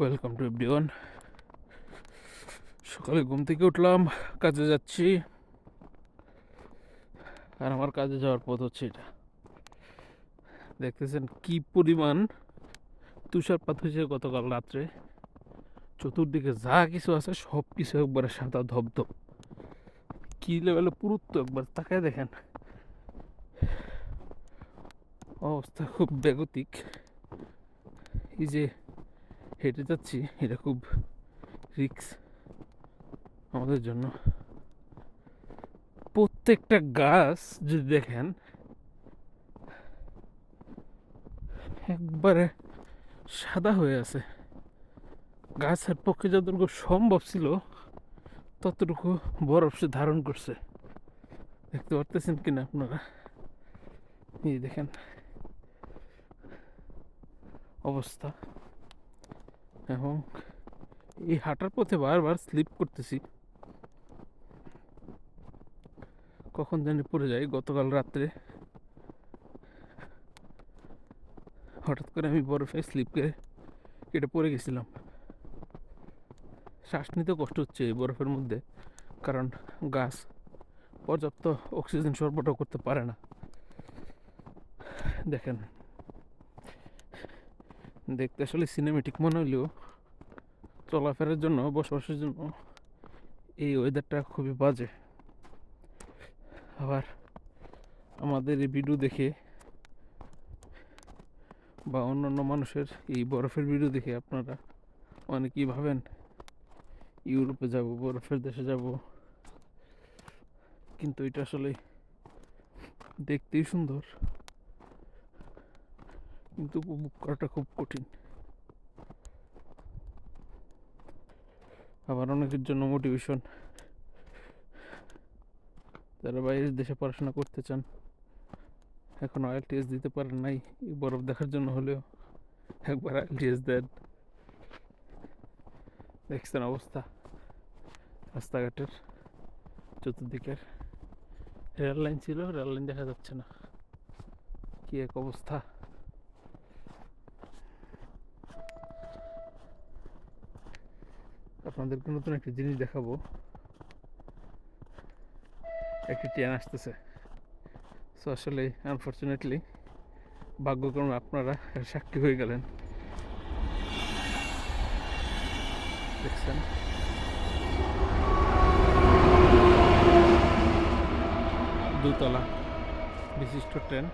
Welcome to everyone. সকালে ঘুম থেকে উঠলাম, কাজে যাচ্ছি। আর আমার কাজে যাওয়ার পথ হচ্ছে এটা। দেখতেছেন কি পরিমাণ তুষারপাত হয়েছে গতকাল রাত্রে। চতুর্দিকে যা কিছু আছে সব কিছু একবারে সাদা ধবধব। কি লেভেলে পুরুত্ব একবার তাকায় দেখেন। অবস্থা খুব বেগতিক। এই যে হেঁটে যাচ্ছি, এটা খুব রিস্ক আমাদের জন্য। প্রত্যেকটা গাছ যদি দেখেন একবারে সাদা হয়ে আছে। গাছের পক্ষে যতটুকু সম্ভব ছিল ততটুকু বরফ সে ধারণ করছে। দেখতে পারতেছেন কিনা আপনারা? এই দেখেন অবস্থা। এবং এই হাঁটার পথে বারবার স্লিপ করতেছি, কখন জানি পড়ে যাই। গতকাল রাত্রে হঠাৎ করে আমি বরফে স্লিপ করে কেটে পড়ে গেছিলাম। শ্বাস নিতে কষ্ট হচ্ছে এই বরফের মধ্যে, কারণ গাছ পর্যাপ্ত অক্সিজেন সরবরাহ করতে পারে না। দেখেন, দেখতে আসলে সিনেমেটিক মনে হলেও চলাফেরার জন্য, বসবাসের জন্য এই ওয়েদারটা খুবই বাজে। আবার আমাদের এই ভিডিও দেখে বা অন্যান্য মানুষের এই বরফের ভিডিও দেখে আপনারা অনেকেই ভাবেন ইউরোপে যাব, বরফের দেশে যাব, কিন্তু এটা আসলে দেখতেই সুন্দর, কিন্তু উপভোগ করাটা খুব কঠিন। আবার অনেকের জন্য মোটিভেশন, যারা বাইরের দেশে পড়াশোনা করতে চান, এখন IELTS দিতে পারেন নাই, এই বরফ দেখার জন্য হলেও একবার IELTS দেন। দেখছেন অবস্থা রাস্তাঘাটের, চতুর্দিকের। রেল লাইন ছিল, রেল লাইন দেখা যাচ্ছে না, কি এক অবস্থা। আপনাদেরকে নতুন একটা জিনিস দেখাবো। একটি ট্রেন আসতেছে। সো আসলে আনফর্চুনেটলি ভাগ্যক্রমে আপনারা সাক্ষী হয়ে গেলেন। দেখছেন দুতলা বিশিষ্ট ট্রেন।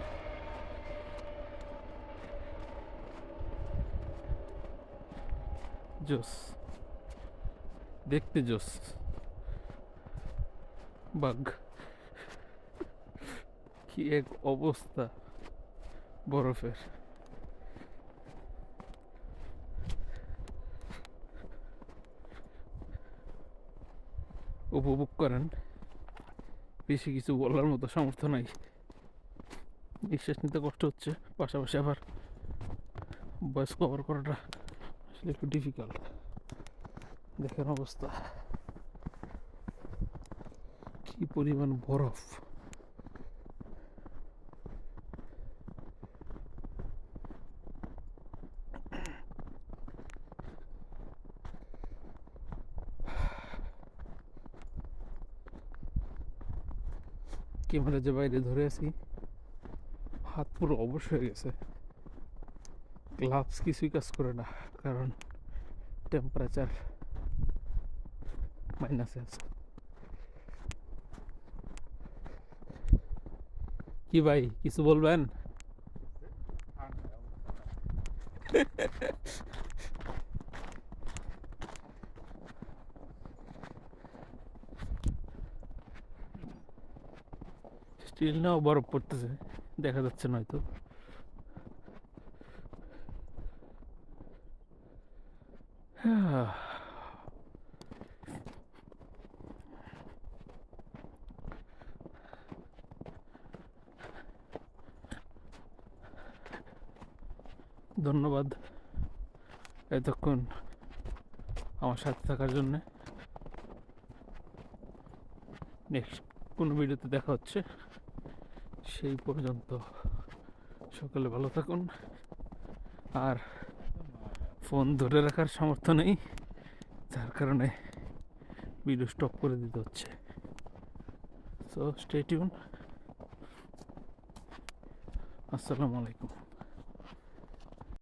জোস, দেখতে জোস। বাঘ, কি এক অবস্থা বরফের। উপভোগ করেন, বেশি কিছু বলার মতো সামর্থ্য নাই। নিঃশ্বাস নিতে কষ্ট হচ্ছে, পাশাপাশি আবার ভয়েস কভার করাটা আসলে একটু ডিফিকাল্ট। দেখেন অবস্থা, কি পরিমাণ বরফ। ক্যামেরা যে বাইরে ধরে আছি, হাত পুরো অবশ হয়ে গেছে। গ্লাভস কিছুই কাজ করে না, কারণ টেম্পারেচার মাইনাসে আছে। কি ভাই, কিছু বলবেন? স্টিল নাও বরফ পড়তেছে, দেখা যাচ্ছে নয়তো। ধন্যবাদ এতক্ষণ আমার সাথে থাকার জন্য। নেক্সট কোনো ভিডিওতে দেখা হচ্ছে, সেই পর্যন্ত সকলে ভালো থাকুন। আর ফোন ধরে রাখার সামর্থ্য নেই, যার কারণে ভিডিও স্টপ করে দিতে হচ্ছে। So stay tune. আসসালামু আলাইকুম।